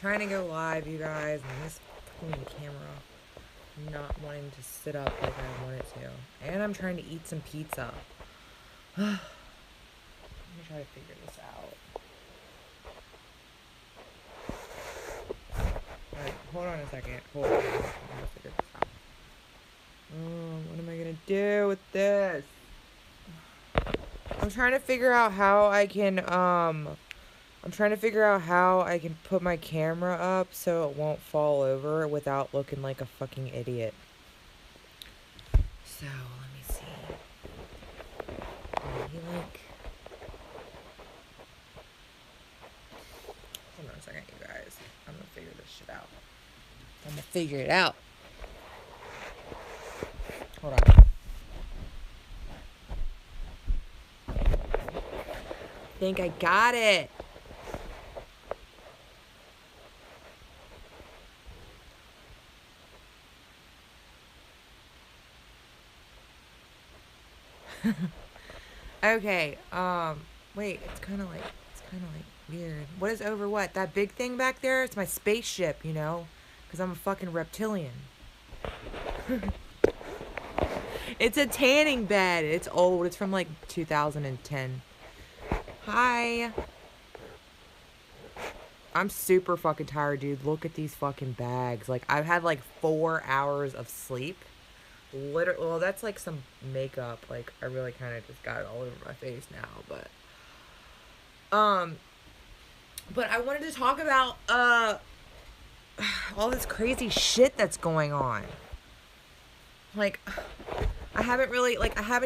trying to go live, you guys, and this fucking camera not wanting to sit up like I want it to. And I'm trying to eat some pizza. Let me try to figure this out. Alright, hold on a second. Hold on. I'm gonna figure this out. What am I gonna do with this? I'm trying to figure out how I can, put my camera up so it won't fall over without looking like a fucking idiot. So, let me see. Hold on a second, you guys. I'm gonna figure this shit out. I'm gonna figure it out. Hold on. I think I got it. Okay, wait, it's kind of like weird. What is over what? That big thing back there? It's my spaceship, you know? Because I'm a fucking reptilian. It's a tanning bed. It's old. It's from like 2010. Hi. I'm super fucking tired, dude. Look at these fucking bags. Like, I've had like 4 hours of sleep. Literally, well, that's like some makeup. Like, I really kind of just got it all over my face now, but I wanted to talk about, all this crazy shit that's going on. Like, I haven't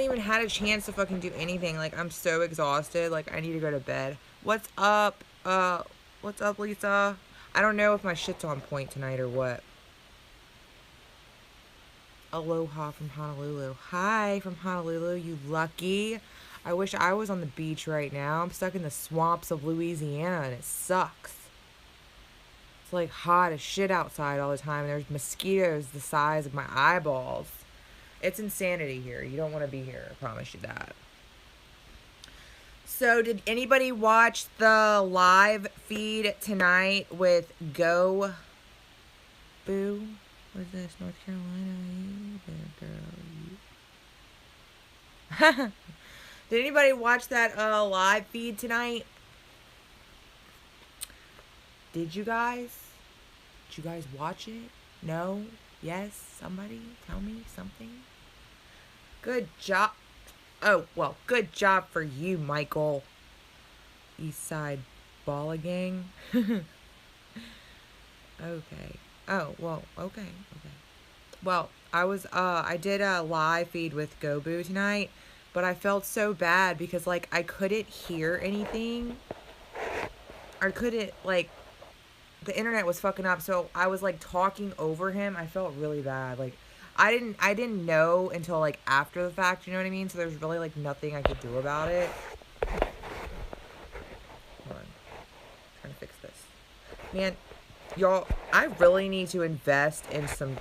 even had a chance to fucking do anything. Like, I'm so exhausted. Like, I need to go to bed. What's up? What's up, Lisa? I don't know if my shit's on point tonight or what. Aloha from Honolulu. Hi from Honolulu, you lucky. I wish I was on the beach right now. I'm stuck in the swamps of Louisiana and it sucks. It's like hot as shit outside all the time. And there's mosquitoes the size of my eyeballs. It's insanity here. You don't want to be here, I promise you that. So, did anybody watch the live feed tonight with Go Boo? What is this? North Carolina? Girl. Did anybody watch that live feed tonight? Did you guys? Did you guys watch it? No? Yes? Somebody? Tell me something? Good job. Oh, well, good job for you, Michael. Eastside Balla Gang. Okay. Oh, well, okay. Well, I did a live feed with Gobu tonight, but I felt so bad because, like, I couldn't hear anything. I couldn't, like, the internet was fucking up, so I was, like, talking over him. I felt really bad. Like, I didn't know until, like, after the fact, you know what I mean? So there's really, like, nothing I could do about it. Hold on. I'm trying to fix this. Man, y'all, I really need to invest in some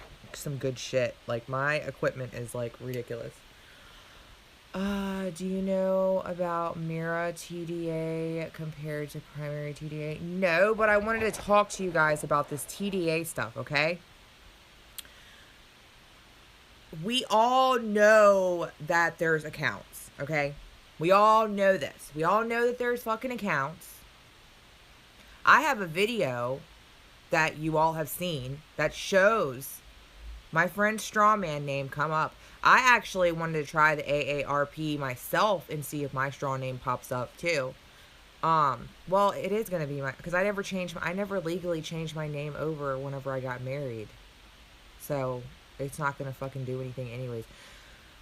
good shit. Like, my equipment is, like, ridiculous. Do you know about Mira TDA compared to primary TDA? No, but I wanted to talk to you guys about this TDA stuff, okay? We all know that there's accounts, okay? We all know this. We all know that there's fucking accounts. I have a video that you all have seen that shows my friend's strawman name come up. I actually wanted to try the AARP myself and see if my straw name pops up too. Well, it is going to be because I never legally changed my name over whenever I got married. So, it's not going to fucking do anything anyways.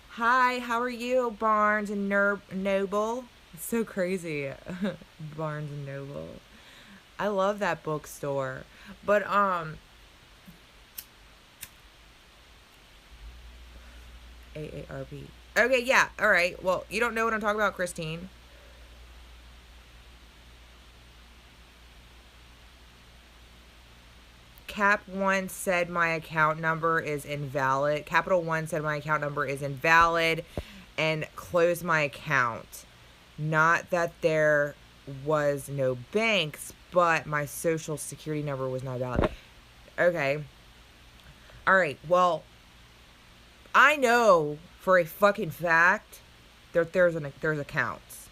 Hi, how are you, Barnes and Noble? It's so crazy. Barnes and Noble. I love that bookstore. But, AARP. Okay, yeah, alright. Well, you don't know what I'm talking about, Christine. Cap 1 said my account number is invalid. Capital 1 said my account number is invalid and closed my account. Not that there was no banks, but my social security number was not valid. Okay. Alright, well, I know for a fucking fact that there's accounts.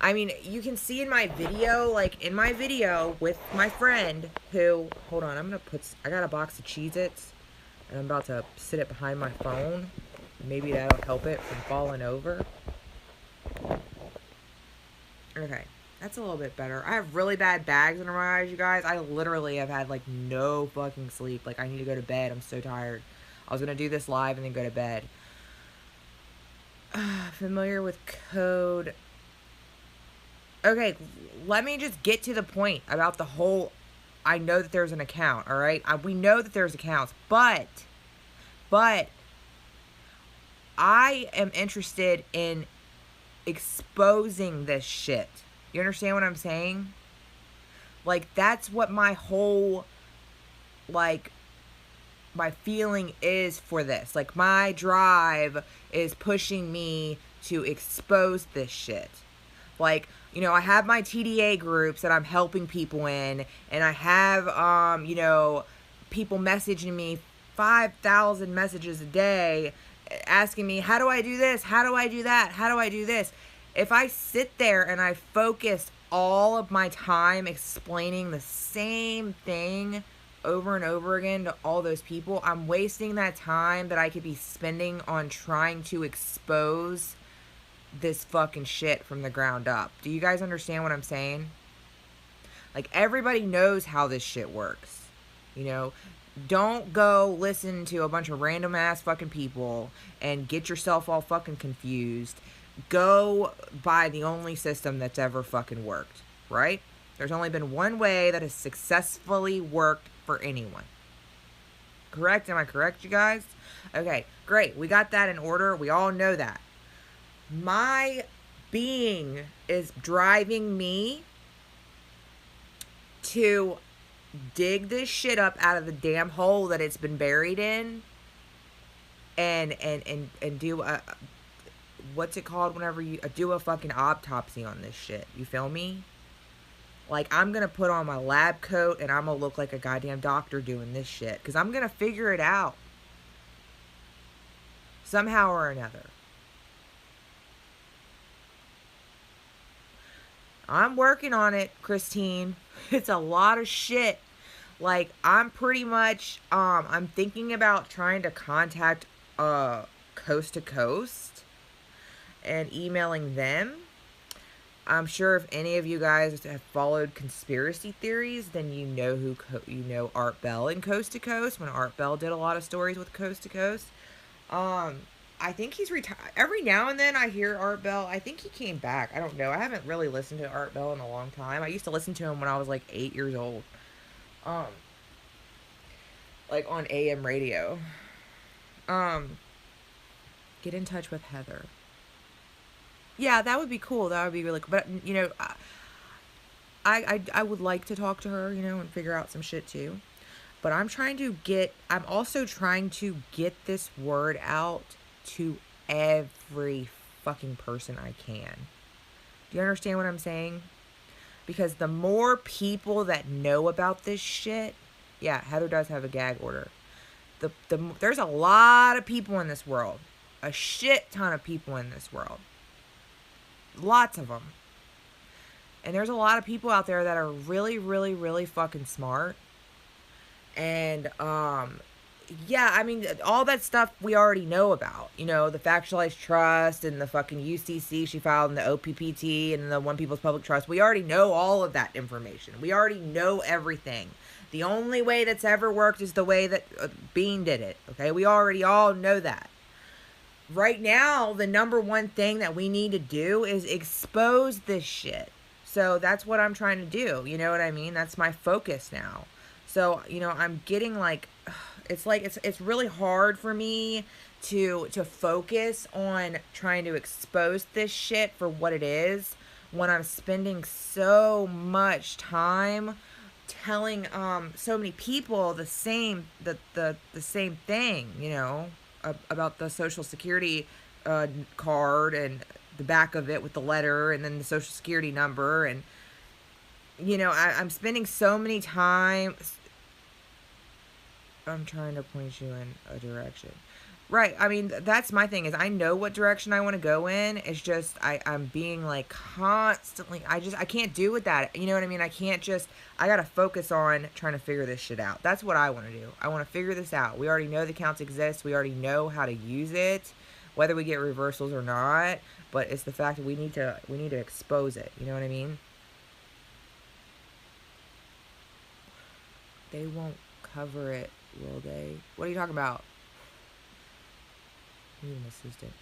I mean, you can see in my video, like in my video with my friend who, hold on, I got a box of Cheez-Its and I'm about to sit it behind my phone. Maybe that'll help it from falling over. Okay, that's a little bit better. I have really bad bags under my eyes, you guys. I literally have had, like, no fucking sleep. Like, I need to go to bed. I'm so tired. I was going to do this live and then go to bed. Familiar with code. Okay, let me just get to the point about the whole... I know that there's an account, alright? We know that there's accounts, but I am interested in exposing this shit. You understand what I'm saying? Like, that's what my whole, like, my feeling is for this. Like, my drive is pushing me to expose this shit. Like, you know, I have my TDA groups that I'm helping people in, and I have, you know, people messaging me 5,000 messages a day asking me, how do I do this? How do I do that? How do I do this? If I sit there and I focus all of my time explaining the same thing over and over again to all those people, I'm wasting that time that I could be spending on trying to expose this fucking shit from the ground up. Do you guys understand what I'm saying? Like, everybody knows how this shit works. You know? Don't go listen to a bunch of random ass fucking people and get yourself all fucking confused. Go by the only system that's ever fucking worked, right? There's only been one way that has successfully worked for anyone. Correct? Am I correct, you guys? Okay, great. We got that in order. We all know that. My being is driving me to dig this shit up out of the damn hole that it's been buried in and do a, what's it called whenever you do a fucking autopsy on this shit. You feel me? Like, I'm gonna put on my lab coat and I'm gonna look like a goddamn doctor doing this shit, because I'm gonna figure it out somehow or another. I'm working on it, Christine. It's a lot of shit. Like, I'm pretty much, I'm thinking about trying to contact, Coast to Coast and emailing them. I'm sure if any of you guys have followed conspiracy theories, then you know you know Art Bell and Coast to Coast, when Art Bell did a lot of stories with Coast to Coast. I think he's retired. Every now and then I hear Art Bell. I think he came back. I don't know. I haven't really listened to Art Bell in a long time. I used to listen to him when I was like 8 years old. Like on AM radio. Get in touch with Heather. Yeah, that would be cool. That would be really cool. But, you know, I would like to talk to her, you know, and figure out some shit too. But I'm also trying to get this word out to every fucking person I can. Do you understand what I'm saying? Because the more people that know about this shit, yeah, Heather does have a gag order. There's a lot of people in this world. A shit ton of people in this world. Lots of them. And there's a lot of people out there that are really, really, really fucking smart. And, yeah, I mean, all that stuff we already know about. You know, the Factualized Trust and the fucking UCC she filed and the OPPT and the One People's Public Trust. We already know all of that information. We already know everything. The only way that's ever worked is the way that Beane did it. Okay, we already all know that. Right now, the number one thing that we need to do is expose this shit. So that's what I'm trying to do. You know what I mean? That's my focus now. So, you know, I'm getting like, it's really hard for me to focus on trying to expose this shit for what it is when I'm spending so much time telling so many people the same same thing, you know, about the Social Security card and the back of it with the letter and then the Social Security number. And you know, I'm spending so many time. I'm trying to point you in a direction. Right. I mean, that's my thing is I know what direction I want to go in. It's just I'm being like constantly I can't do with that. You know what I mean? I gotta focus on trying to figure this shit out. That's what I want to do. I want to figure this out. We already know the counts exist. We already know how to use it, whether we get reversals or not. But it's the fact that we need to expose it. You know what I mean? They won't cover it, will they? What are you talking about? I need an assistant.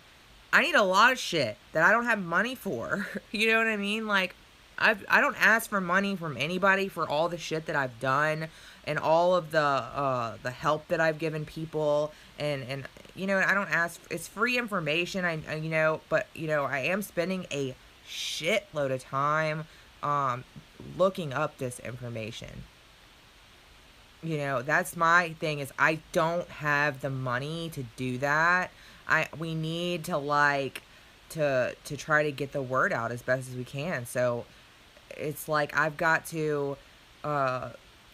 I need a lot of shit that I don't have money for. You know what I mean? Like, I don't ask for money from anybody for all the shit that I've done and all of the help that I've given people and you know, I don't ask. It's free information. You know, but you know, I am spending a shitload of time looking up this information. You know, that's my thing is I don't have the money to do that. We need to like to try to get the word out as best as we can. So it's like I've got to I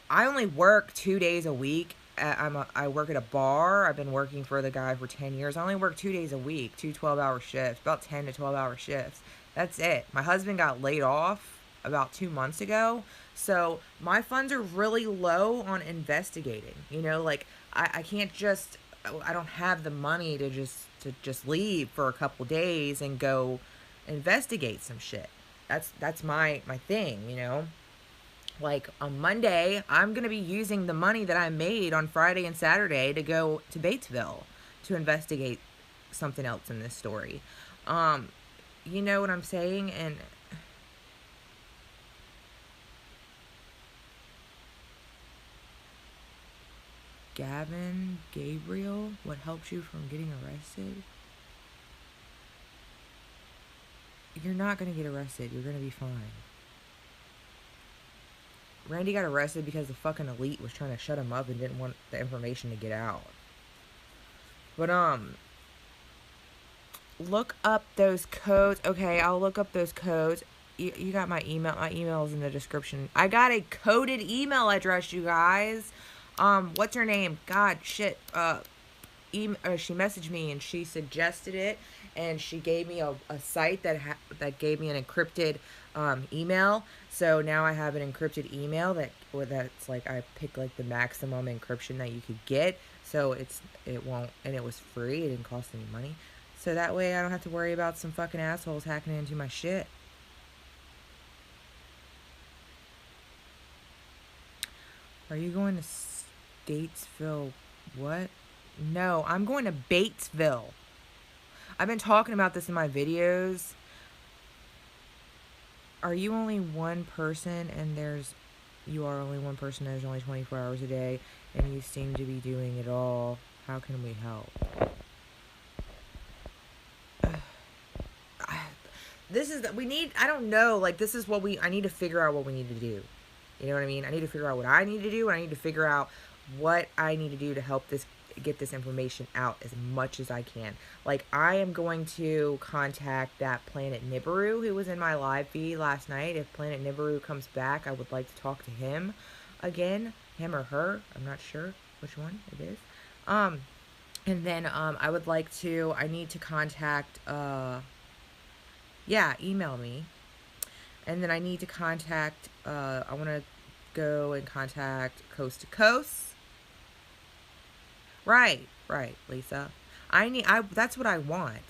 only work 2 days a week. I work at a bar. I've been working for the guy for 10 years. I only work 2 days a week, 12-hour shifts, about 10 to 12-hour shifts. That's it. My husband got laid off about 2 months ago. So my funds are really low on investigating. You know, like I can't just I don't have the money to just leave for a couple days and go investigate some shit. That's my thing, you know. Like on Monday, I'm going to be using the money that I made on Friday and Saturday to go to Batesville to investigate something else in this story. You know what I'm saying? And Gabriel, what helps you from getting arrested? You're not going to get arrested. You're going to be fine. Randy got arrested because the fucking elite was trying to shut him up and didn't want the information to get out. But, look up those codes. Okay, I'll look up those codes. You got my email. My email is in the description. I got a coded email address, you guys. What's her name? God, shit. She messaged me and she suggested it, and she gave me a site that gave me an encrypted email. So now I have an encrypted email that's like I pick like the maximum encryption that you could get. So it won't, and it was free. It didn't cost any money. So that way I don't have to worry about some fucking assholes hacking into my shit. Are you going to Statesville? What? No, I'm going to Batesville. I've been talking about this in my videos. Are you only one person and you are only one person, there's only 24 hours a day, and you seem to be doing it all? How can we help? I don't know, like, this is what I need to figure out what we need to do. You know what I mean? I need to figure out what I need to do, and I need to figure out what I need to do to help get this information out as much as I can. Like, I am going to contact that Planet Nibiru who was in my live feed last night. If Planet Nibiru comes back, I would like to talk to him again. Him or her. I'm not sure which one it is. And then, I need to contact, email me. And then I need to contact, I want to go and contact Coast to Coast. Right, Lisa. That's what I want.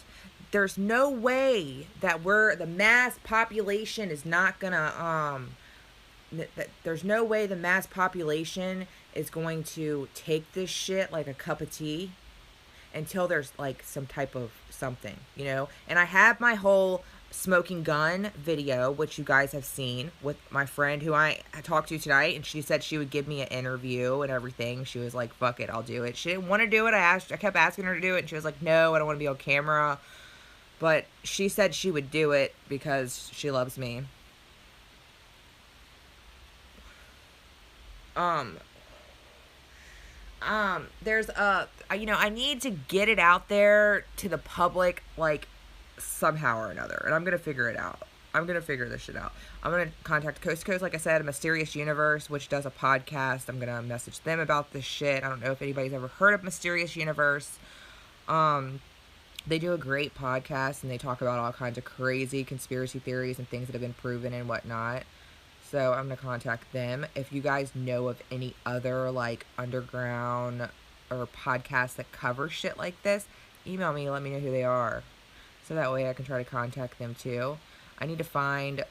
There's no way that the mass population is not gonna, there's no way the mass population is going to take this shit like a cup of tea until there's like some type of something, you know? And I have my whole smoking gun video, which you guys have seen, with my friend who I talked to tonight, and she said she would give me an interview and everything. She was like, fuck it, I'll do it. She didn't want to do it. I kept asking her to do it, and she was like, no, I don't want to be on camera. But she said she would do it because she loves me. There's I need to get it out there to the public, like, somehow or another, and I'm gonna figure it out. I'm going to figure this shit out. I'm going to contact Coast to Coast, like I said, Mysterious Universe, which does a podcast. I'm going to message them about this shit. I don't know if anybody's ever heard of Mysterious Universe. They do a great podcast, and they talk about all kinds of crazy conspiracy theories and things that have been proven and whatnot. So I'm going to contact them. If you guys know of any other, like, underground or podcasts that cover shit like this, email me, let me know who they are. So that way I can try to contact them too. I need to find,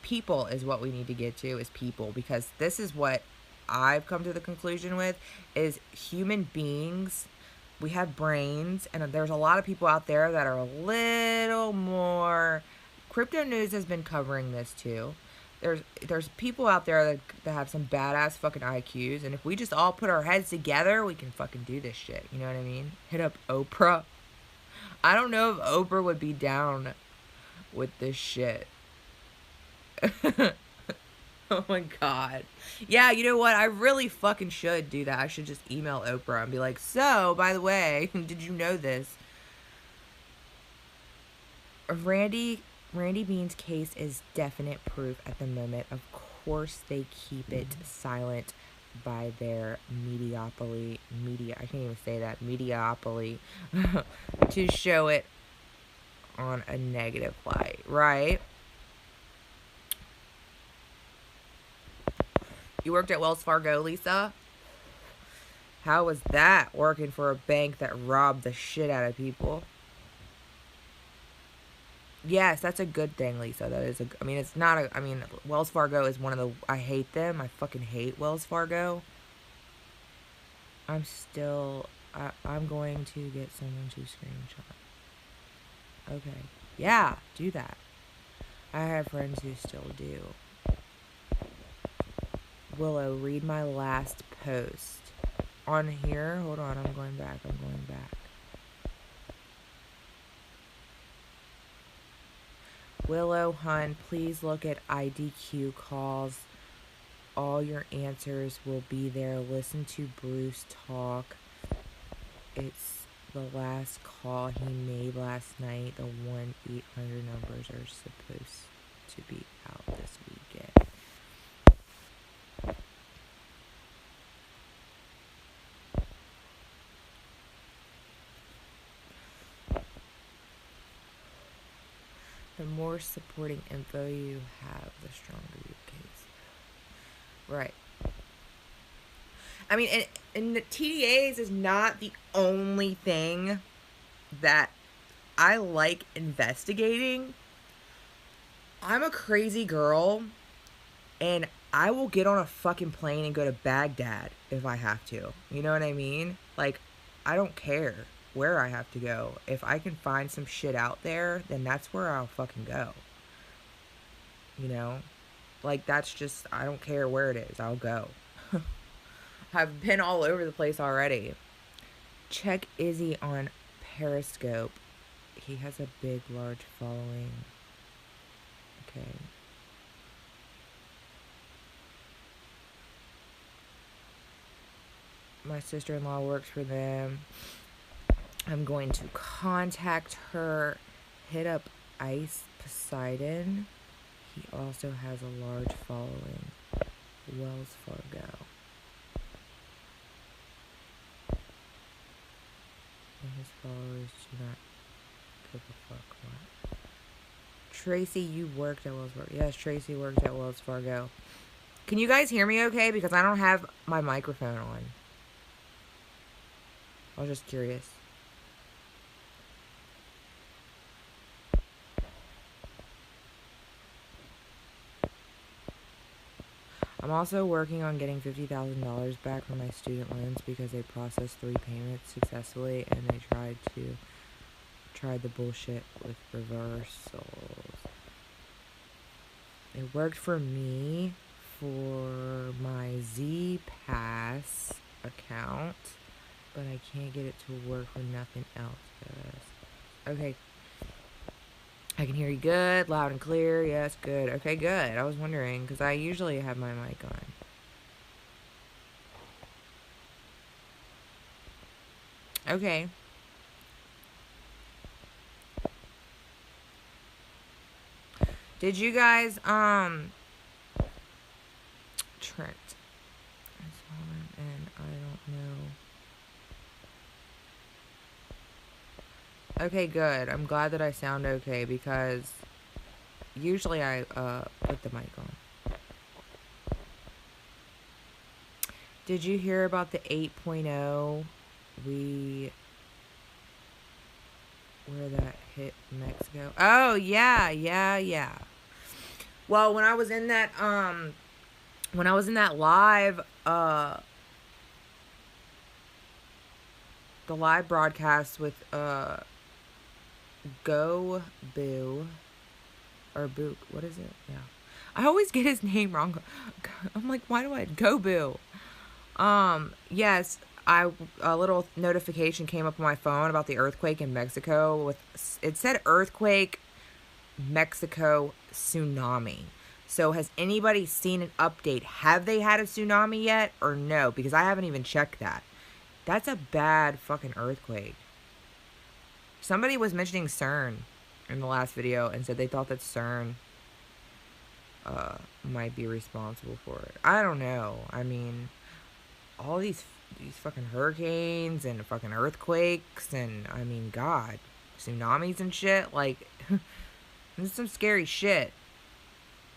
people is what we need to get to, is people. Because this is what I've come to the conclusion with, is human beings, we have brains, and there's a lot of people out there that are a little more, Crypto News has been covering this too. There's people out there that have some badass fucking IQs, and if we just all put our heads together, we can fucking do this shit, you know what I mean? Hit up Oprah. I don't know if Oprah would be down with this shit. Oh my god. Yeah, you know what? I really fucking should do that. I should just email Oprah and be like, so, by the way, did you know this? Randy Beane's case is definite proof at the moment. Of course they keep it silent by their mediopoly, I can't even say that, mediopoly, to show it on a negative light, right? You worked at Wells Fargo, Lisa? How was that, working for a bank that robbed the shit out of people? Yes, that's a good thing, Lisa. That is I mean, it's not a, I mean, Wells Fargo is one of the, I hate them. I fucking hate Wells Fargo. I'm going to get someone to screenshot. Okay. Yeah, do that. I have friends who still do. Willow, read my last post. On here, hold on, I'm going back. Willow, hun, please look at IDQ calls. All your answers will be there. Listen to Bruce talk. It's the last call he made last night. The 1-800 numbers are supposed to be out this weekend. The more supporting info you have, the stronger your case. Right. I mean, and the TDAs is not the only thing that I like investigating. I'm a crazy girl, and I will get on a fucking plane and go to Baghdad if I have to. You know what I mean? Like, I don't care where I have to go. If I can find some shit out there, then that's where I'll fucking go. You know? Like, that's just, I don't care where it is. I'll go. I've been all over the place already. Check Izzy on Periscope. He has a big, large following. Okay. My sister-in-law works for them. I'm going to contact her. Hit up Ice Poseidon. He also has a large following. Wells Fargo. And his followers do not give a fuck what. Tracy, you worked at Wells Fargo. Yes, Tracy worked at Wells Fargo. Can you guys hear me okay? Because I don't have my microphone on. I was just curious. I'm also working on getting $50,000 back from my student loans because they processed 3 payments successfully and they tried the bullshit with reversals. It worked for me for my Z-Pass account, but I can't get it to work for nothing else. Okay. I can hear you good, loud and clear. Yes, good. Okay, good. I was wondering, because I usually have my mic on. Okay. Did you guys, Trent. And I don't know. Okay, good. I'm glad that I sound okay because usually I, put the mic on. Did you hear about the 8.0? Where that hit Mexico? Oh, yeah. Well, when I was in that live, the live broadcast with, Go Boo, or Book, what is it? Yeah. I always get his name wrong. I'm like, why do I, Go Boo? Yes, a little notification came up on my phone about the earthquake in Mexico. It said earthquake, Mexico, tsunami. So has anybody seen an update? Have they had a tsunami yet or no? Because I haven't even checked that. That's a bad fucking earthquake. Somebody was mentioning CERN in the last video and said they thought that CERN might be responsible for it. I don't know. I mean, all these fucking hurricanes and fucking earthquakes and, I mean, God, tsunamis and shit, like, this is some scary shit.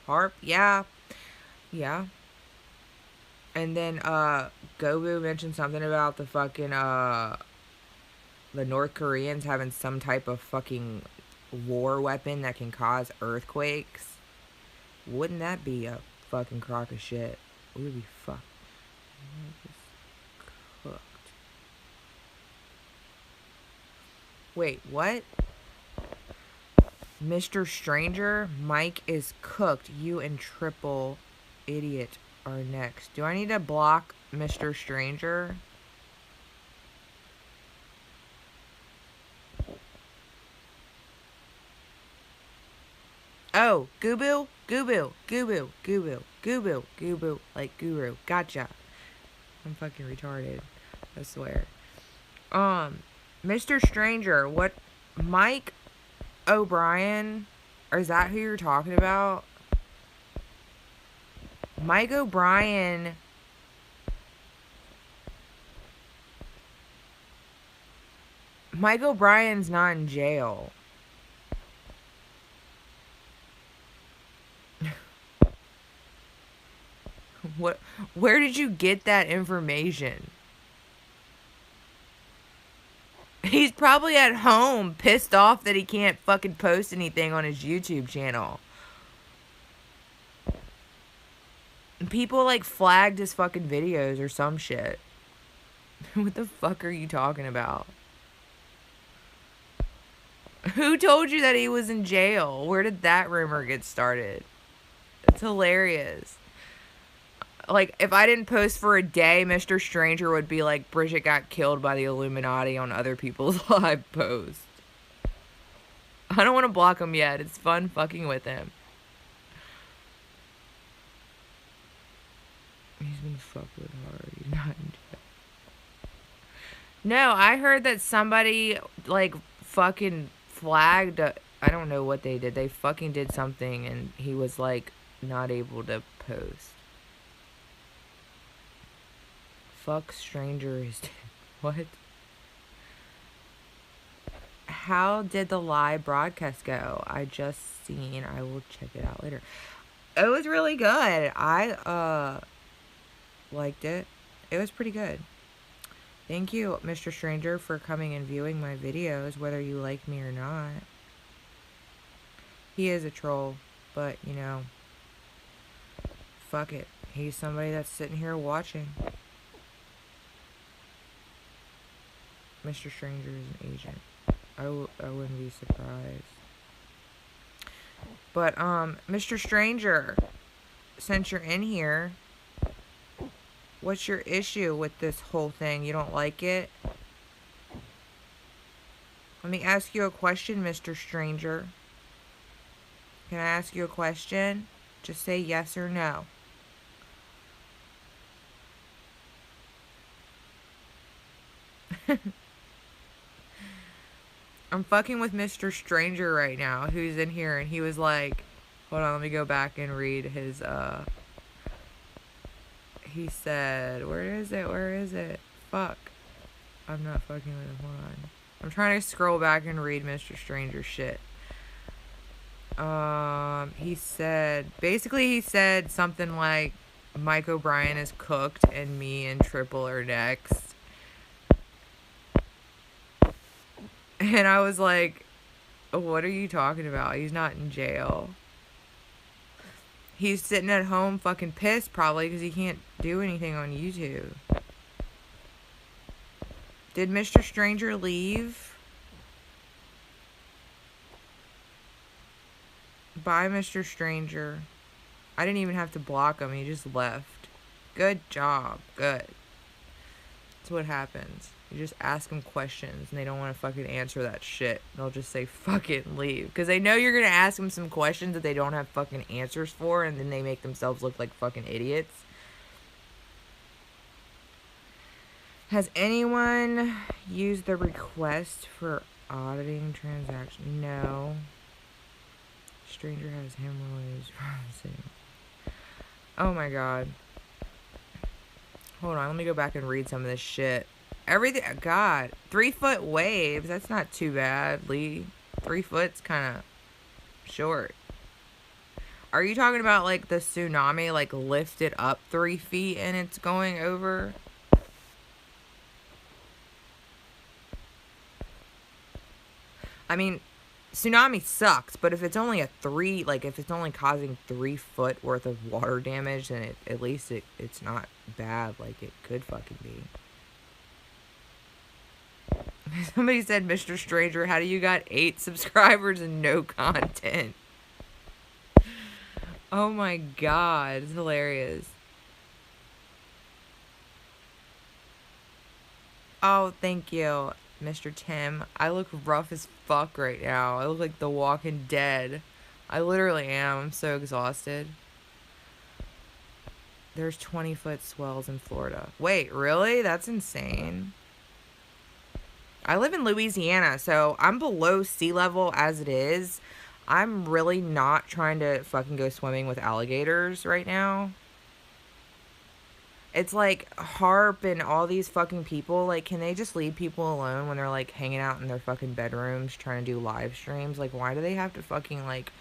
Harp, yeah. And then, Gobu mentioned something about the fucking, the North Koreans having some type of fucking war weapon that can cause earthquakes. Wouldn't that be a fucking crock of shit? We would be fucked. Cooked. Wait, what? Mr. Stranger, Mike is cooked. You and Triple Idiot are next. Do I need to block Mr. Stranger? Oh, Goobu? Goobu. Like guru. Gotcha. I'm fucking retarded. I swear. Mr. Stranger, what? Mike O'Brien? Or is that who you're talking about? Mike O'Brien. Mike O'Brien's not in jail. What? Where did you get that information? He's probably at home, pissed off that he can't fucking post anything on his YouTube channel. People, like, flagged his fucking videos or some shit. What the fuck are you talking about? Who told you that he was in jail? Where did that rumor get started? It's hilarious. Like, if I didn't post for a day, Mr. Stranger would be like, Bridget got killed by the Illuminati on other people's live posts. I don't want to block him yet. It's fun fucking with him. He's been fucked with hard. He's not in jail. No, I heard that somebody, like, fucking flagged. I don't know what they did. They fucking did something, and he was, like, not able to post. Fuck strangers. What? How did the live broadcast go? I just seen. I will check it out later. It was really good. I liked it. It was pretty good. Thank you, Mr. Stranger, for coming and viewing my videos, whether you like me or not. He is a troll, but, you know, fuck it. He's somebody that's sitting here watching. Mr. Stranger is an agent. I wouldn't be surprised. But, Mr. Stranger, since you're in here, what's your issue with this whole thing? You don't like it? Let me ask you a question, Mr. Stranger. Can I ask you a question? Just say yes or no. I'm fucking with Mr. Stranger right now, who's in here, and he was like, Hold on, let me go back and read his, he said, where is it? Fuck. I'm not fucking with him, hold on. I'm trying to scroll back and read Mr. Stranger's shit. He said, basically he said something like, Mike O'Brien is cooked and me and Triple are next. And I was like, what are you talking about? He's not in jail. He's sitting at home fucking pissed probably because he can't do anything on YouTube. Did Mr. Stranger leave? Bye, Mr. Stranger. I didn't even have to block him. He just left. Good job. Good. That's what happens. You just ask them questions and they don't want to fucking answer that shit. They'll just say fuck it and leave. Because they know you're going to ask them some questions that they don't have fucking answers for, and then they make themselves look like fucking idiots. Has anyone used the request for auditing transaction? No. Stranger has hemorrhoids. Oh my god. Hold on, let me go back and read some of this shit. Everything, god. 3 foot waves, that's not too bad, Lee. 3 foot's kind of short. Are you talking about like the tsunami, like lifted up 3 feet and it's going over? I mean, tsunami sucks, but if it's only a 3, like if it's only causing 3 foot worth of water damage, then at least it's not bad like it could fucking be. Somebody said, Mr. Stranger, how do you got 8 subscribers and no content? Oh my god, it's hilarious. Oh, thank you, Mr. Tim. I look rough as fuck right now. I look like The Walking Dead. I literally am. I'm so exhausted. There's 20-foot swells in Florida. Wait, really? That's insane. I live in Louisiana, so I'm below sea level as it is. I'm really not trying to fucking go swimming with alligators right now. It's like Harp and all these fucking people, like, can they just leave people alone when they're like hanging out in their fucking bedrooms trying to do live streams? Like, why do they have to fucking like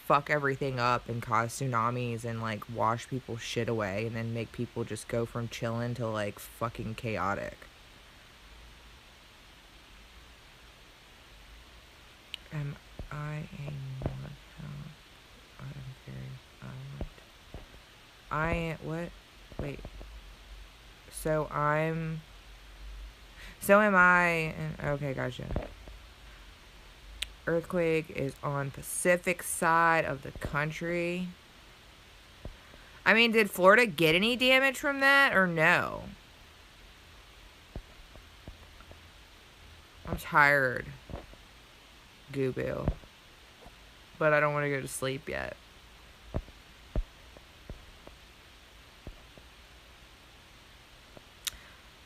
fuck everything up and cause tsunamis and like wash people's shit away and then make people just go from chilling to like fucking chaotic? Am I a North? I'm very what? Wait. So am I. Okay, gotcha. Earthquake is on Pacific side of the country. I mean, did Florida get any damage from that or no? I'm tired. Goo-boo. But I don't want to go to sleep yet.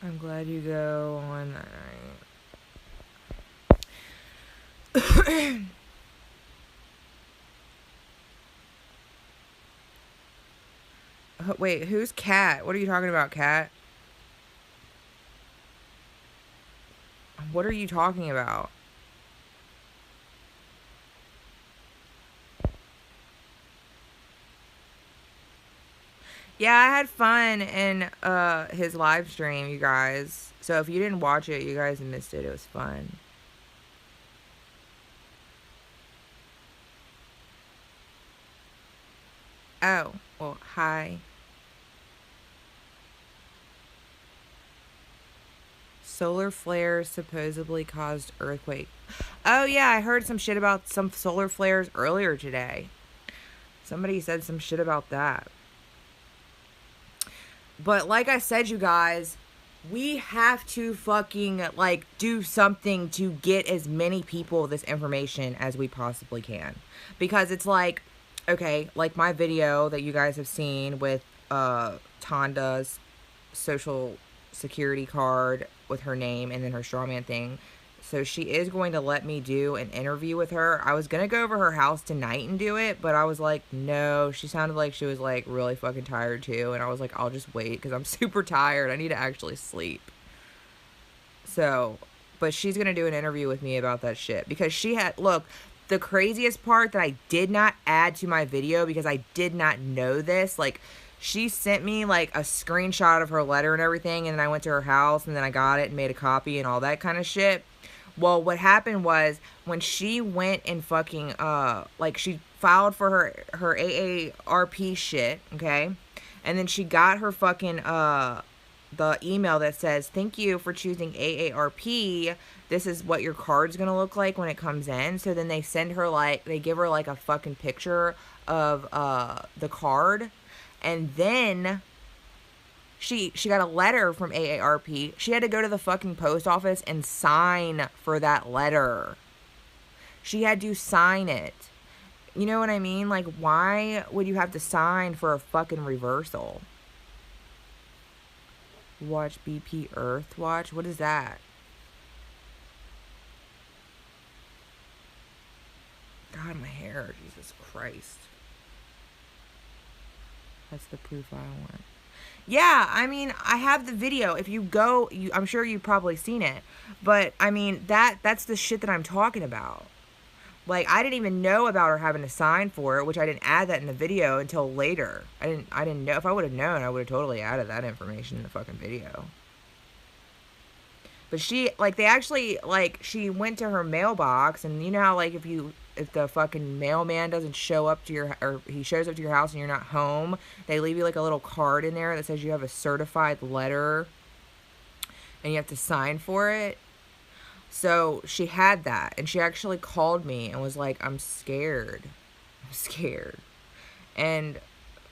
I'm glad you go on that night. Wait, who's Cat? What are you talking about, Cat? What are you talking about? Yeah, I had fun in his live stream, you guys. So if you didn't watch it, you guys missed it. It was fun. Oh, well, hi. Solar flares supposedly caused earthquake. Oh, yeah, I heard some shit about some solar flares earlier today. Somebody said some shit about that. But like I said, you guys, we have to fucking, like, do something to get as many people this information as we possibly can. Because it's like, okay, like my video that you guys have seen with Tonda's social security card with her name and then her strawman thing. So she is going to let me do an interview with her. I was going to go over her house tonight and do it, but I was like, no. She sounded like she was like really fucking tired too. And I was like, I'll just wait because I'm super tired. I need to actually sleep. So, but she's going to do an interview with me about that shit. Because she had, look, the craziest part that I did not add to my video because I did not know this, like, she sent me like a screenshot of her letter and everything, and then I went to her house and then I got it and made a copy and all that kind of shit. Well, what happened was when she went and fucking like she filed for her AARP shit, okay? And then she got her fucking the email that says, "Thank you for choosing AARP. This is what your card's going to look like when it comes in." So then they send her like, they give her like a fucking picture of the card. And then she got a letter from AARP. She had to go to the fucking post office and sign for that letter. She had to sign it. You know what I mean? Like, why would you have to sign for a fucking reversal? Watch BP Earth Watch? What is that? God, my hair. Jesus Christ. That's the proof I want. Yeah, I mean, I have the video. If you go, I'm sure you've probably seen it. But, I mean, that's the shit that I'm talking about. Like, I didn't even know about her having to sign for it, which I didn't add that in the video until later. I didn't know. If I would have known, I would have totally added that information in the fucking video. But she, like, they actually, like, she went to her mailbox, and you know how, like, if the fucking mailman doesn't show up to your, or he shows up to your house and you're not home, they leave you like a little card in there that says you have a certified letter and you have to sign for it. So she had that, and she actually called me and was like, I'm scared. And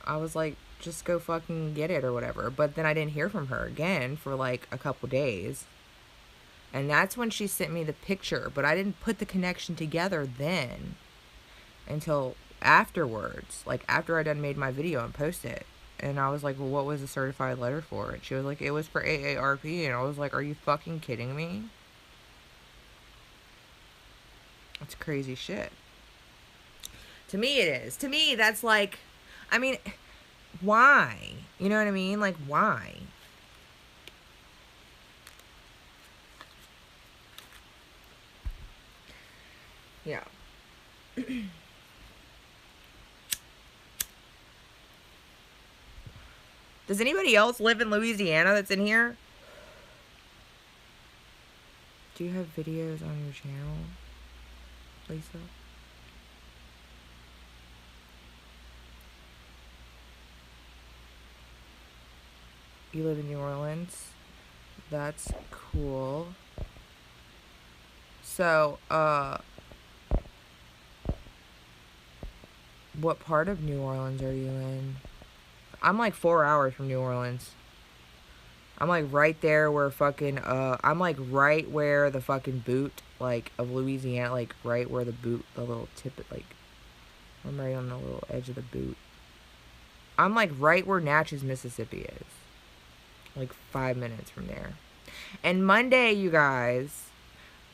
I was like, just go fucking get it or whatever. But then I didn't hear from her again for like a couple days. And that's when she sent me the picture. But I didn't put the connection together then until afterwards. Like, after I done made my video and posted it. And I was like, well, what was the certified letter for? And she was like, it was for AARP. And I was like, are you fucking kidding me? That's crazy shit. To me, it is. To me, that's like, I mean, why? You know what I mean? Like, why? Yeah. Does anybody else live in Louisiana that's in here? Do you have videos on your channel, Lisa? You live in New Orleans? That's cool. So, what part of New Orleans are you in? I'm like 4 hours from New Orleans. I'm like right there where fucking, I'm like right where the fucking boot, like, of Louisiana, like right where the boot, the little tip, like, I'm right on the little edge of the boot. I'm like right where Natchez, Mississippi is. Like 5 minutes from there. And Monday, you guys,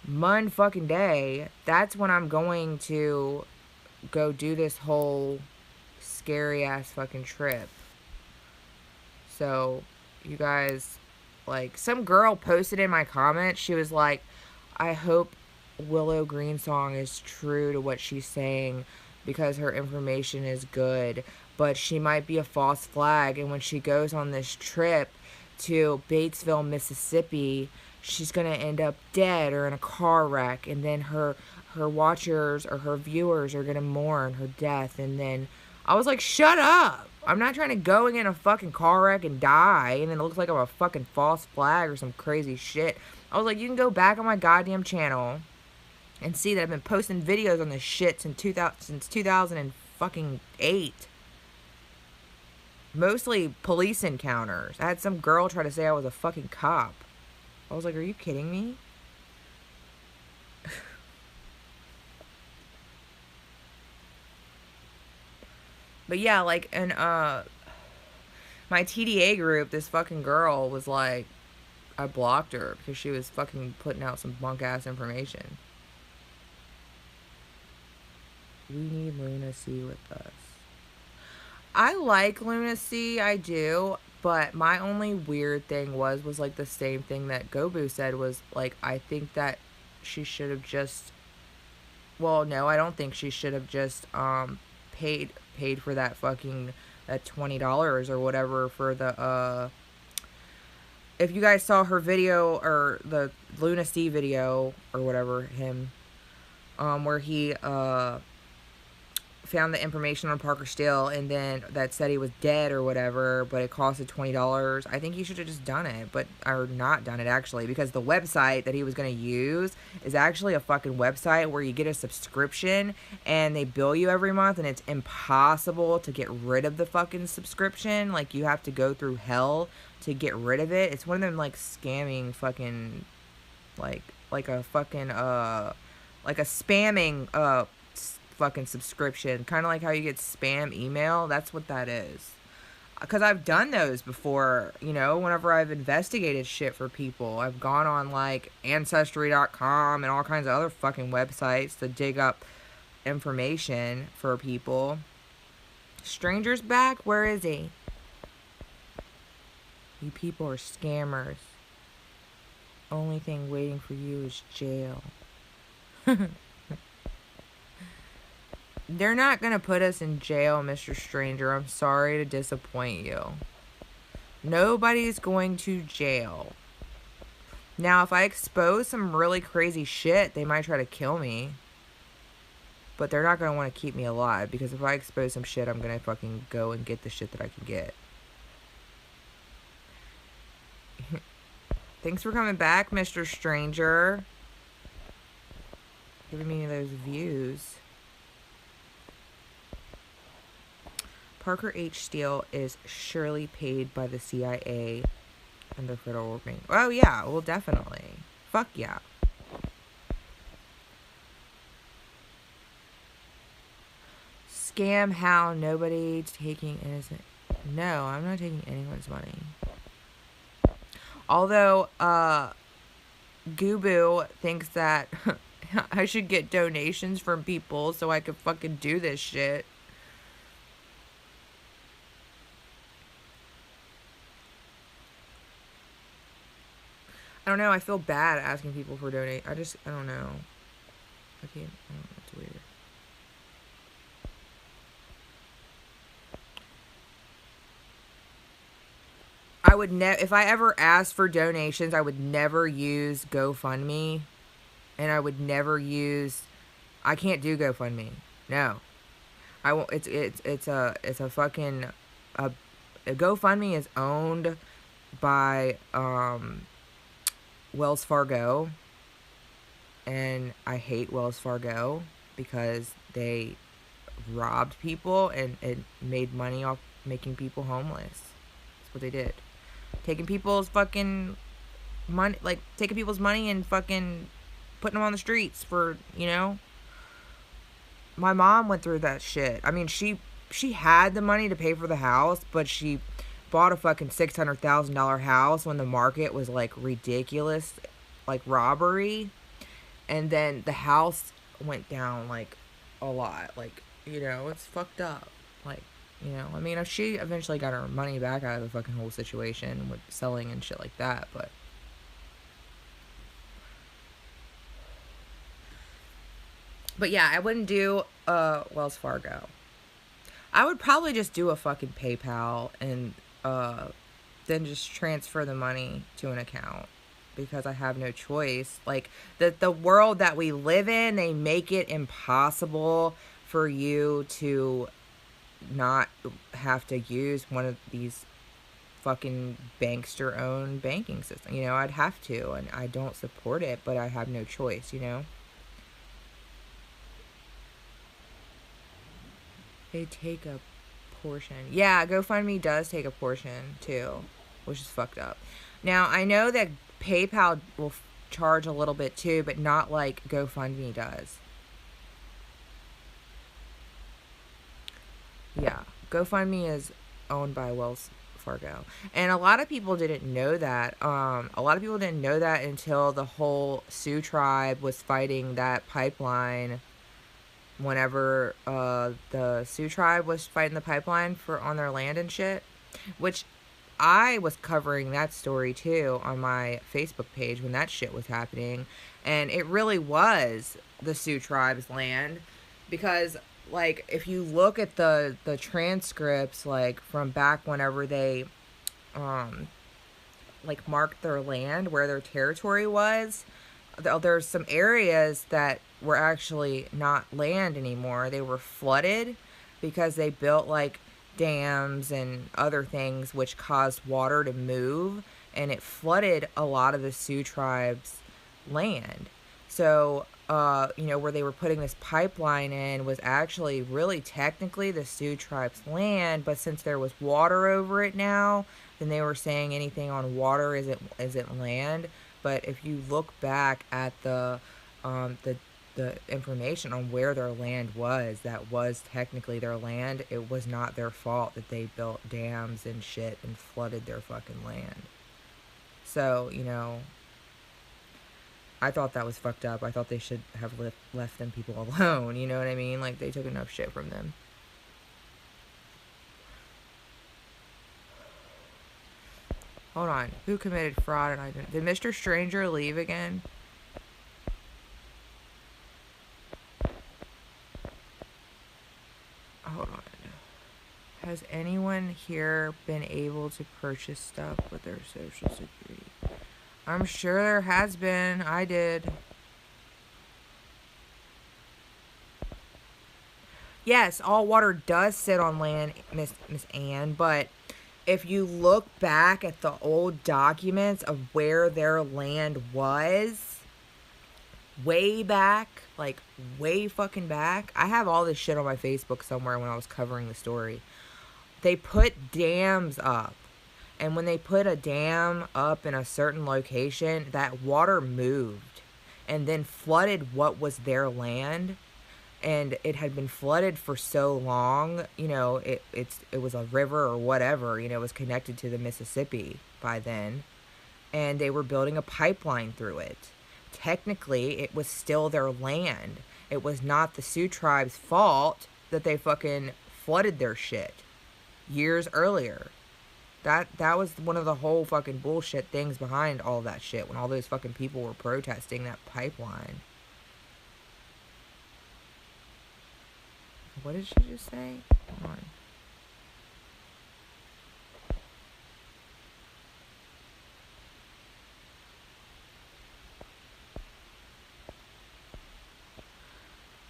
fucking day, that's when I'm going to go do this whole scary ass fucking trip. So, you guys, like, some girl posted in my comments, she was like, I hope Willow Greensong is true to what she's saying because her information is good, but she might be a false flag, and when she goes on this trip to Batesville, Mississippi, she's gonna end up dead or in a car wreck, and then her watchers or her viewers are gonna mourn her death. And then I was like, shut up. I'm not trying to go in a fucking car wreck and die, and then it looks like I'm a fucking false flag or some crazy shit. I was like, you can go back on my goddamn channel and see that I've been posting videos on this shit since 2008. Mostly police encounters. I had some girl try to say I was a fucking cop. I was like, are you kidding me? But yeah, like, in my TDA group, this fucking girl was like, I blocked her because she was fucking putting out some bunk ass information. We need Luna C with us. I like Luna C, I do, but my only weird thing was like the same thing that Gobu said, was like, I think that she should have just, well, no, I don't think she should have just paid for that fucking, that $20 or whatever for the if you guys saw her video, or the Luna C video or whatever, him where he found the information on Parker Steele, and then that said he was dead or whatever, but it costed $20. I think he should have just done it, or not done it, actually, because the website that he was going to use is actually a fucking website where you get a subscription and they bill you every month, and it's impossible to get rid of the fucking subscription. Like, you have to go through hell to get rid of it. It's one of them, like, scamming fucking, like a fucking, like a spamming, fucking subscription, kind of like how you get spam email. That's what that is, because I've done those before, you know, whenever I've investigated shit for people. I've gone on like ancestry.com and all kinds of other fucking websites to dig up information for people. Stranger's back? Where is he? You people are scammers. Only thing waiting for you is jail. They're not going to put us in jail, Mr. Stranger. I'm sorry to disappoint you. Nobody's going to jail. Now, if I expose some really crazy shit, they might try to kill me. But they're not going to want to keep me alive, because if I expose some shit, I'm going to fucking go and get the shit that I can get. Thanks for coming back, Mr. Stranger. Giving me those views. Parker H. Steele is surely paid by the CIA and the federal government. Oh, yeah. Well, definitely. Fuck yeah. Scam how? Nobody taking innocent. No, I'm not taking anyone's money. Although, Gubu thinks that I should get donations from people so I could fucking do this shit. I don't know, I feel bad asking people for donate. I don't know. I don't know, it's weird. I would never, if I ever asked for donations, I would never use GoFundMe. And I would never use, I can't do GoFundMe. No. I won't, it's a fucking, a GoFundMe is owned by, Wells Fargo, and I hate Wells Fargo because they robbed people and made money off making people homeless. That's what they did. Taking people's fucking money, like taking people's money and fucking putting them on the streets for, you know. My mom went through that shit. I mean, she had the money to pay for the house, but she bought a fucking $600,000 house when the market was like ridiculous, like robbery, and then the house went down like a lot, like, you know, it's fucked up, like, you know, I mean, she eventually got her money back out of the fucking whole situation with selling and shit like that, but yeah, I wouldn't do Wells Fargo. I would probably just do a fucking PayPal and then just transfer the money to an account, because I have no choice. Like, the world that we live in, they make it impossible for you to not have to use one of these fucking bankster-owned banking systems. You know, I'd have to, and I don't support it, but I have no choice, you know? They take a portion. Yeah, GoFundMe does take a portion too, which is fucked up. Now, I know that PayPal will charge a little bit too, but not like GoFundMe does. Yeah, GoFundMe is owned by Wells Fargo. And a lot of people didn't know that. A lot of people didn't know that until the whole Sioux tribe was fighting that pipeline. Whenever the Sioux tribe was fighting the pipeline for on their land and shit, which I was covering that story too on my Facebook page when that shit was happening, and it really was the Sioux tribe's land, because like if you look at the transcripts, like from back whenever they like marked their land where their territory was, there's some areas that were actually not land anymore. They were flooded because they built like dams and other things which caused water to move, and it flooded a lot of the Sioux tribe's land. So you know, where they were putting this pipeline in was actually really technically the Sioux tribe's land, but since there was water over it now, then they were saying anything on water isn't land. But if you look back at the information on where their land was, that was technically their land. It was not their fault that they built dams and shit and flooded their fucking land. So, you know, I thought that was fucked up. I thought they should have left them people alone, you know what I mean? Like, they took enough shit from them. Hold on. Who committed fraud? And I didn't. Did Mr. Stranger leave again? Hold on. Has anyone here been able to purchase stuff with their social security? I'm sure there has been. I did. Yes, all water does sit on land, Miss Ann, but if you look back at the old documents of where their land was, way back, like way fucking back, I have all this shit on my Facebook somewhere when I was covering the story. They put dams up, and when they put a dam up in a certain location, that water moved and then flooded what was their land. And it had been flooded for so long, you know, it was a river or whatever, you know, it was connected to the Mississippi by then, and they were building a pipeline through it. Technically, it was still their land. It was not the Sioux tribe's fault that they fucking flooded their shit years earlier. That was one of the whole fucking bullshit things behind all that shit when all those fucking people were protesting that pipeline. What did she just say? Hold on.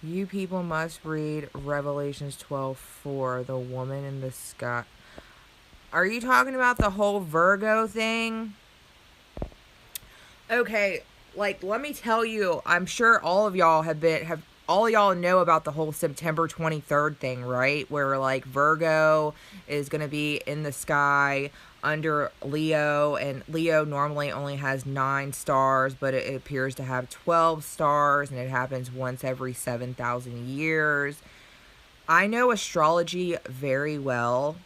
You people must read Revelations 12:4, the woman in the sky. Are you talking about the whole Virgo thing? Okay, like, let me tell you, I'm sure all of y'all all y'all know about the whole September 23rd thing, right? Where, like, Virgo is going to be in the sky under Leo, and Leo normally only has 9 stars, but it appears to have 12 stars, and it happens once every 7,000 years. I know astrology very well,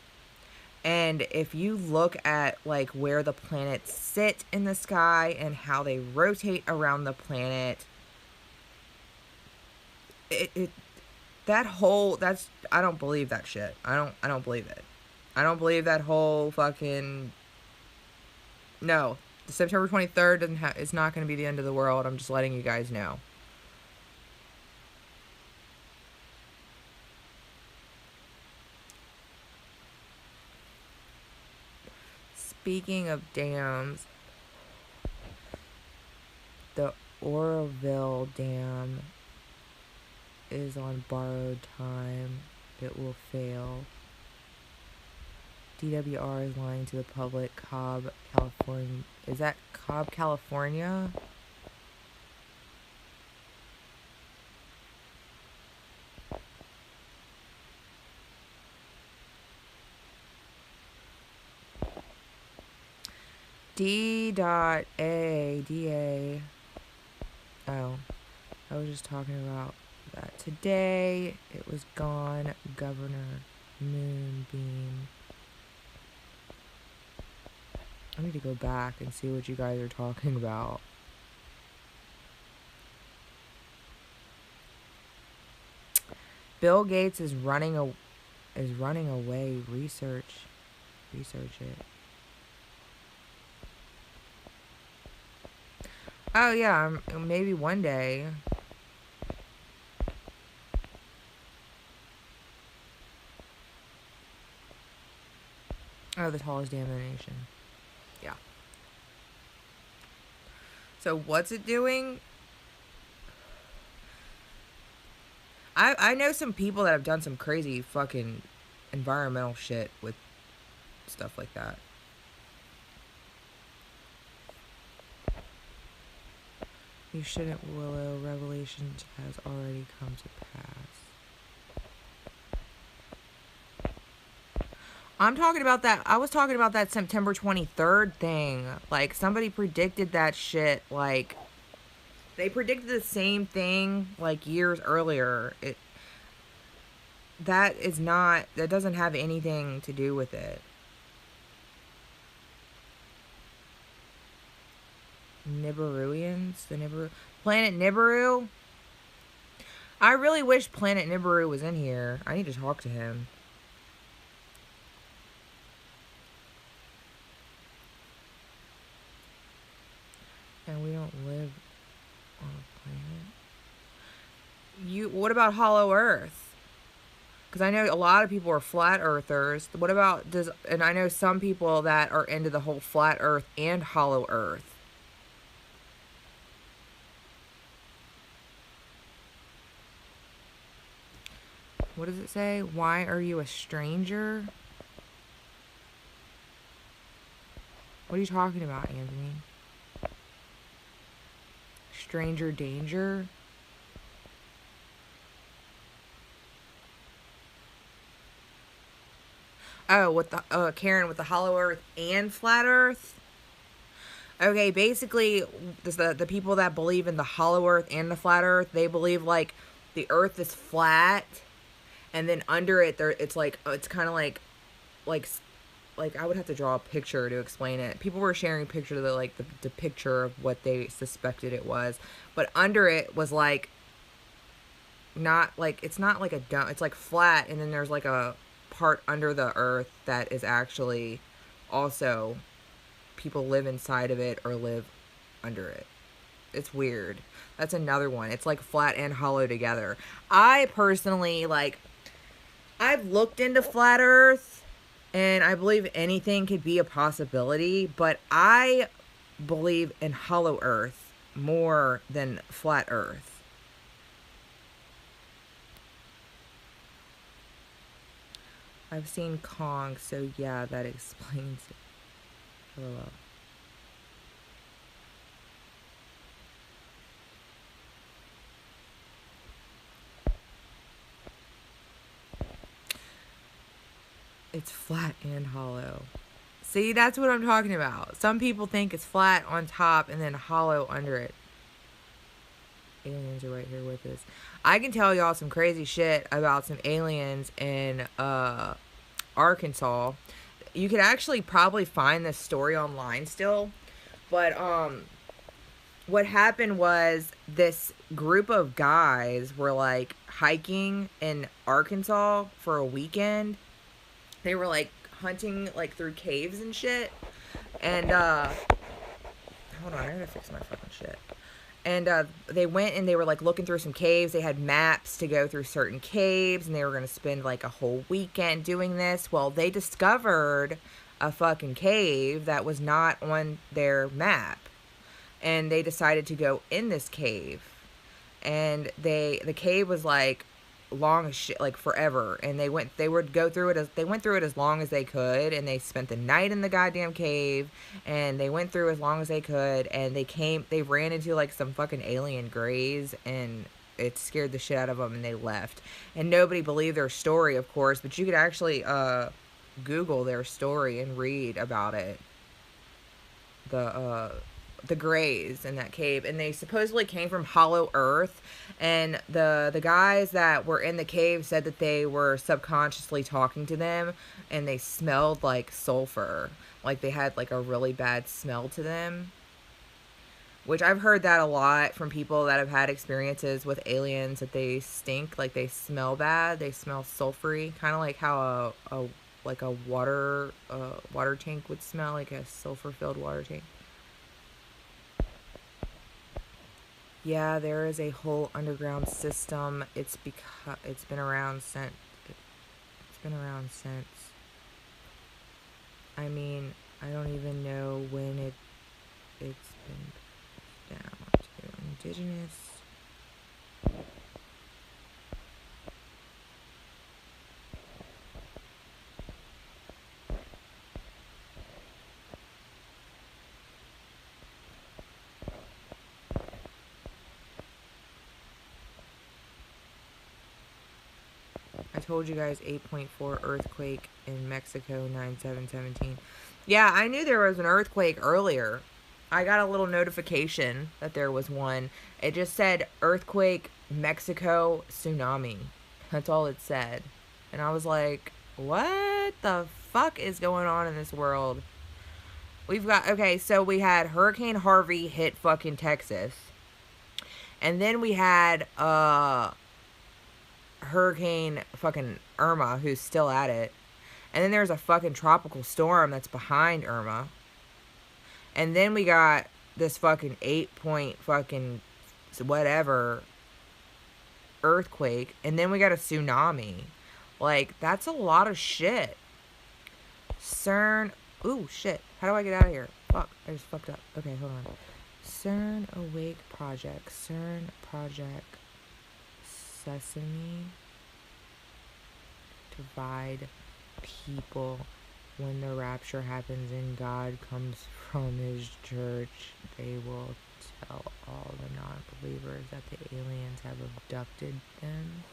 and if you look at, like, where the planets sit in the sky and how they rotate around the planet, I don't believe that shit. I don't believe it. I don't believe that whole fucking, no, the September 23rd it's not going to be the end of the world. I'm just letting you guys know. Speaking of dams, the Oroville Dam is on borrowed time. It will fail. DWR is lying to the public. Cobb, California. Is that Cobb, California? D.A. Oh, I was just talking about that. Today, it was gone. Governor Moonbeam. I need to go back and see what you guys are talking about. Bill Gates is running away. Research it. Oh yeah, maybe one day. Oh, the tallest dam in the nation. Yeah. So what's it doing? I know some people that have done some crazy fucking environmental shit with stuff like that. You shouldn't, Willow. Revelations has already come to pass. I'm talking about that. I was talking about that September 23rd thing. Like, somebody predicted that shit. Like, they predicted the same thing, like, years earlier. That doesn't have anything to do with it. Nibiruians? Planet Nibiru? I really wish Planet Nibiru was in here. I need to talk to him. And we don't live on a planet. What about Hollow Earth? Because I know a lot of people are flat earthers. What about, and I know some people that are into the whole flat earth and hollow earth. What does it say? Why are you a stranger? What are you talking about, Anthony? Stranger danger? Oh, with the Karen, with the hollow earth and flat earth? Okay, basically, the people that believe in the hollow earth and the flat earth, they believe, like, the earth is flat, and then under it, it's like, it's kind of like I would have to draw a picture to explain it. People were sharing pictures of the picture of what they suspected it was, but under it was like, it's not like a dome, it's like flat, and then there's like a part under the earth that is actually also people live inside of it or live under it. It's weird. That's another one. It's like flat and hollow together. I personally, like, I've looked into flat earth, and I believe anything could be a possibility, but I believe in hollow earth more than flat earth. I've seen Kong, so yeah, that explains it. LOL. It's flat and hollow. See, that's what I'm talking about. Some people think it's flat on top and then hollow under it. Aliens are right here with us. I can tell y'all some crazy shit about some aliens in Arkansas. You could actually probably find this story online still. But what happened was this group of guys were like hiking in Arkansas for a weekend. They were like hunting like through caves and shit. And hold on, I gotta fix my fucking shit. And they went and they were like looking through some caves. They had maps to go through certain caves, and they were gonna spend like a whole weekend doing this. Well, they discovered a fucking cave that was not on their map, and they decided to go in this cave. And the cave was like long as shit, like forever, and they went through it as long as they could, and they spent the night in the goddamn cave, and they went through as long as they could, and they ran into like some fucking alien greys, and it scared the shit out of them, and they left. And nobody believed their story, of course, but you could actually Google their story and read about it. the Greys in that cave, and they supposedly came from Hollow Earth, and the guys that were in the cave said that they were subconsciously talking to them, and they smelled like sulfur, like they had like a really bad smell to them. Which I've heard that a lot from people that have had experiences with aliens, that they stink, like they smell bad, they smell sulfury, kind of like how a like a water tank would smell, like a sulfur-filled water tank. Yeah, there is a whole underground system. It's been around since. I mean, I don't even know when it's been down to indigenous. I told you guys 8.4 earthquake in Mexico, 9/7/17. Yeah, I knew there was an earthquake earlier. I got a little notification that there was one. It just said earthquake, Mexico, tsunami. That's all it said. And I was like, what the fuck is going on in this world? We've got, okay, so we had Hurricane Harvey hit fucking Texas. And then we had, Hurricane fucking Irma, who's still at it. And then there's a fucking tropical storm that's behind Irma. And then we got this fucking 8-point fucking whatever earthquake. And then we got a tsunami. Like, that's a lot of shit. CERN. Ooh, shit. How do I get out of here? Fuck. I just fucked up. Okay, hold on. CERN Awake Project. CERN Project. Sesame. Divide people when the rapture happens and God comes from his church. They will tell all the non-believers that the aliens have abducted them.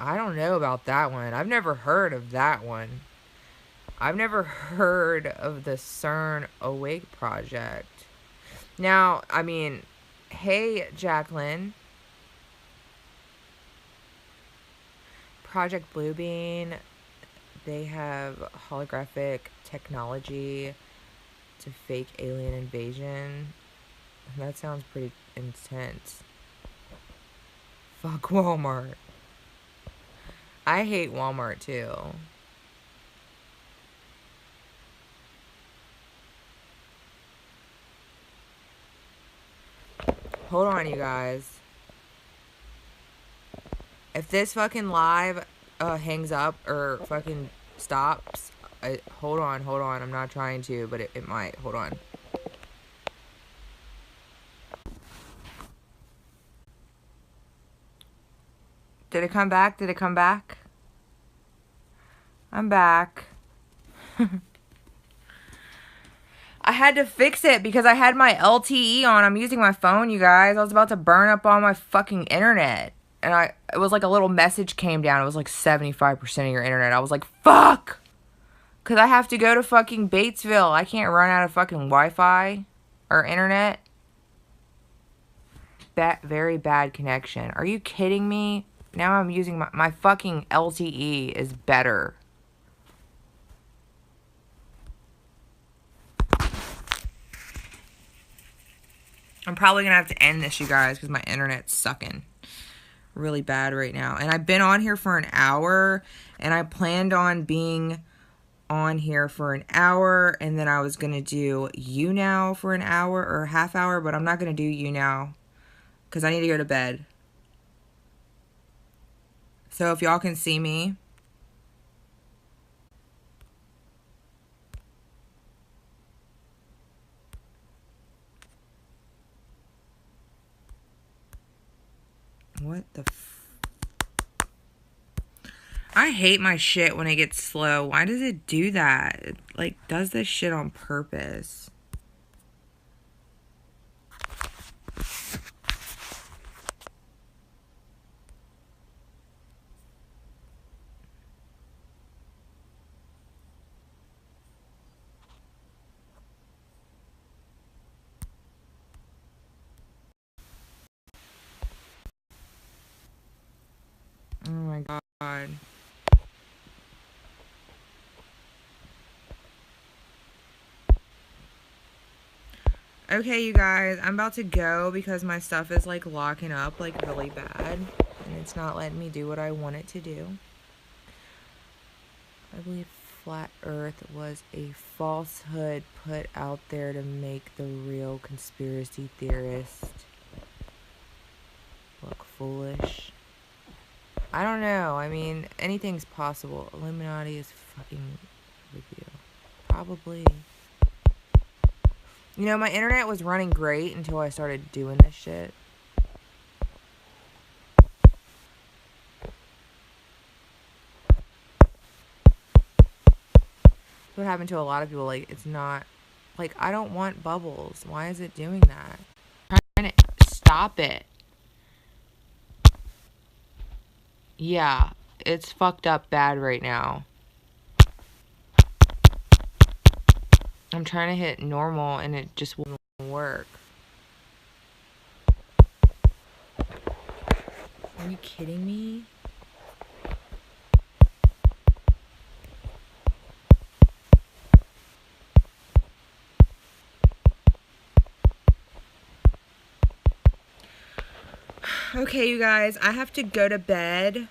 I don't know about that one. I've never heard of that one. I've never heard of the CERN Awake Project. Now, I mean, hey, Jacqueline. Project Beane, they have holographic technology to fake alien invasion. That sounds pretty intense. Fuck Walmart. I hate Walmart too. Hold on, you guys. If this fucking live hangs up or fucking stops, hold on. I'm not trying to, but it might. Hold on. Did it come back? I'm back. I had to fix it because I had my LTE on. I'm using my phone, you guys. I was about to burn up all my fucking internet. And it was like a little message came down. It was like 75% of your internet. I was like, fuck! Because I have to go to fucking Batesville. I can't run out of fucking Wi-Fi or internet. Very bad connection. Are you kidding me? Now I'm using my fucking LTE is better. I'm probably going to have to end this, you guys, because my internet's sucking really bad right now. And I've been on here for an hour, and I planned on being on here for an hour, and then I was going to do You Now for an hour or a half hour, but I'm not going to do You Now because I need to go to bed. So if y'all can see me. What the I hate my shit when it gets slow. Why does it do that? It, like, does this shit on purpose. God. Okay, you guys, I'm about to go because my stuff is like locking up like really bad. And it's not letting me do what I want it to do. I believe flat earth was a falsehood put out there to make the real conspiracy theorist look foolish. I don't know. I mean, anything's possible. Illuminati is fucking with you. Probably. You know, my internet was running great until I started doing this shit. What happened to a lot of people, like, it's not, like, I don't want bubbles. Why is it doing that? I'm trying to stop it. Yeah, it's fucked up bad right now. I'm trying to hit normal and it just won't work. Are you kidding me? Okay, you guys, I have to go to bed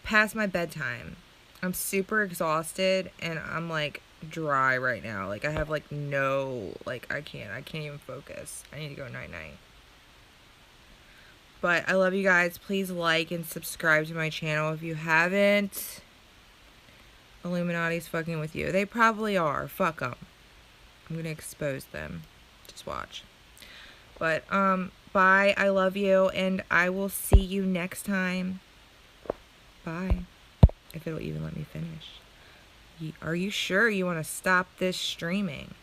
past my bedtime. I'm super exhausted and I'm like dry right now. Like I have like no, like I can't even focus. I need to go night night. But I love you guys. Please like and subscribe to my channel if you haven't. Illuminati's fucking with you. They probably are. Fuck them. I'm gonna expose them. Just watch. But bye. I love you and I will see you next time. Bye. If it'll even let me finish. Are you sure you want to stop this streaming?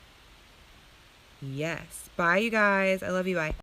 Yes. Bye, you guys. I love you. Bye.